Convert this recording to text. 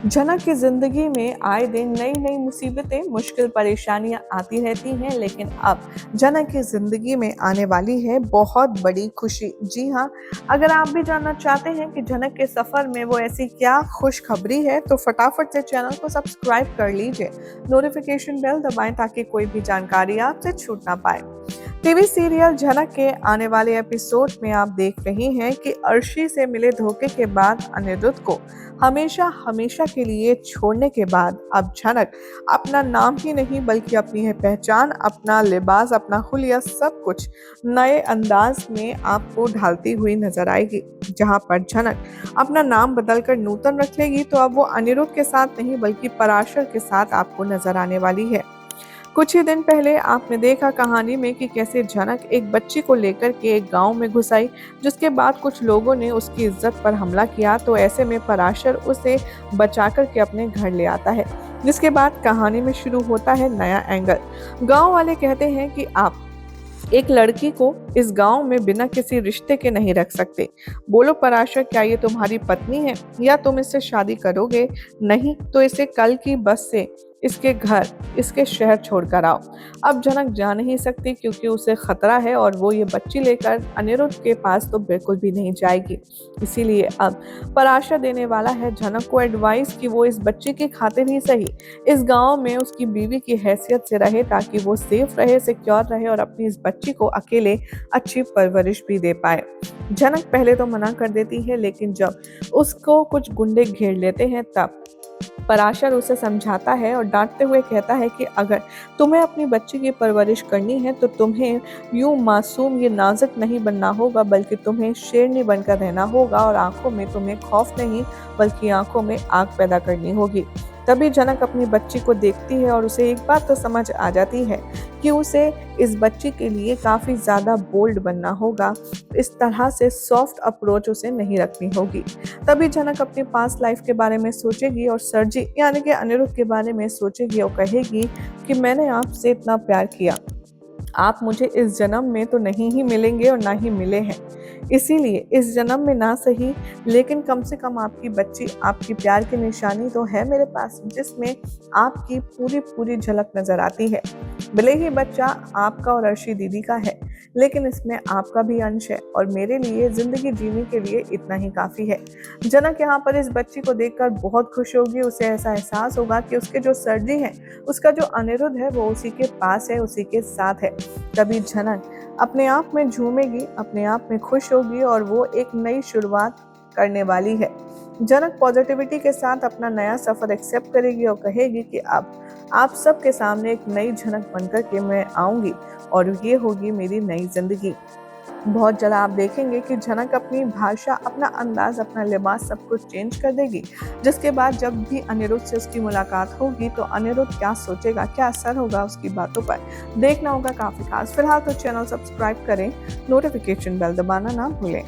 जनक की जिंदगी में आए दिन नई नई मुसीबतें, मुश्किल परेशानियां आती रहती हैं, लेकिन अब जनक की जिंदगी में आने वाली है बहुत बड़ी खुशी। जी हाँ, अगर आप भी जानना चाहते हैं कि जनक के सफर में वो ऐसी क्या खुशखबरी है, तो फटाफट से चैनल को सब्सक्राइब कर लीजिए, नोटिफिकेशन बेल दबाएं ताकि कोई भी जानकारी आपसे छूट ना पाए। टीवी सीरियल झनक के आने वाले एपिसोड में आप देख रही हैं कि अर्शी से मिले धोखे के बाद अनिरुद्ध को हमेशा हमेशा के लिए छोड़ने के बाद अब झनक अपना नाम ही नहीं बल्कि अपनी है पहचान, अपना लिबास, अपना हुलिया सब कुछ नए अंदाज में आपको ढालती हुई नजर आएगी। जहां पर झनक अपना नाम बदलकर नूतन रख लेगी, तो अब वो अनिरुद्ध के साथ नहीं बल्कि पराशर के साथ आपको नजर आने वाली है। कुछ ही दिन पहले आपने देखा कहानी में कि कैसे झनक एक बच्ची को लेकर के एक गांव में घुस आई, जिसके बाद कुछ लोगों ने उसकी इज्जत पर हमला किया। तो ऐसे में पराशर उसे बचाकर के अपने घर ले आता है, जिसके बाद कहानी में शुरू होता है नया एंगल। गांव वाले कहते हैं कि आप एक लड़की को इस गांव में बिना किसी रिश्ते के नहीं रख सकते। बोलो पराशर, क्या ये तुम्हारी पत्नी है या तुम इससे शादी करोगे? नहीं तो इसे कल की बस से इसके घर, इसके शहर छोड़कर आओ। अब जनक जा नहीं सकती क्योंकि उसे खतरा है और वो ये बच्ची लेकर अनिरुद्ध के पास तो बिल्कुल भी नहीं जाएगी। इसीलिए अब पराशर देने वाला है जनक को एडवाइस कि वो इस बच्ची की खातिर ही सही इस गांव में उसकी बीवी की हैसियत से रहे, ताकि वो सेफ रहे, सिक्योर रहे और अपनी इस बच्ची को अकेले अच्छी परवरिश भी दे पाए। जनक पहले तो मना कर देती है, लेकिन जब उसको कुछ गुंडे घेर लेते हैं तब पराशर उसे समझाता है और डांटते हुए कहता है कि अगर तुम्हें अपनी बच्ची की परवरिश करनी है तो तुम्हें यूं मासूम, ये नाजुक नहीं बनना होगा, बल्कि तुम्हें शेरनी बनकर रहना होगा और आंखों में तुम्हें खौफ नहीं बल्कि आंखों में आग पैदा करनी होगी। तभी जनक अपनी बच्ची को देखती है और उसे एक बात तो समझ आ जाती है कि उसे इस बच्ची के लिए काफ़ी ज़्यादा बोल्ड बनना होगा, इस तरह से सॉफ्ट अप्रोच उसे नहीं रखनी होगी। तभी जनक अपनी पास्ट लाइफ के बारे में सोचेगी और सरजी यानी कि अनिरुद्ध के बारे में सोचेगी और कहेगी कि मैंने आपसे इतना प्यार किया, आप मुझे इस जन्म में तो नहीं ही मिलेंगे और ना ही मिले हैं, इसीलिए इस जन्म में ना सही लेकिन कम से कम आपकी बच्ची, आपकी प्यार की निशानी तो है मेरे पास, जिसमें आपकी पूरी पूरी झलक नजर आती है। भले ही बच्चा आपका और अर्शी दीदी का है, लेकिन इसमें आपका भी अंश है और मेरे लिए जिंदगी जीने के लिए इतना ही काफी है। जनक यहाँ पर इस बच्ची को देखकर बहुत खुश होगी। उसे ऐसा एहसास होगा कि उसके जो सरजी हैं, उसका जो अनिरुद्ध है वो उसी के पास है, उसी के साथ है। तभी जनक अपने आप में झूमेगी, अपने आप में खुश होगी और वो एक नई शुरुआत करने वाली है। जनक पॉजिटिविटी के साथ अपना नया सफर एक्सेप्ट करेगी और कहेगी कि अब आप सबके सामने एक नई झनक बनकर के मैं आऊंगी और ये होगी मेरी नई जिंदगी। बहुत जल्द आप देखेंगे कि झनक अपनी भाषा, अपना अंदाज, अपना लिबास सब कुछ चेंज कर देगी, जिसके बाद जब भी अनिरुद्ध से उसकी मुलाकात होगी तो अनिरुद्ध क्या सोचेगा, क्या असर होगा उसकी बातों पर, देखना होगा काफी खास। फिलहाल तो चैनल सब्सक्राइब करें, नोटिफिकेशन बेल दबाना ना भूलें।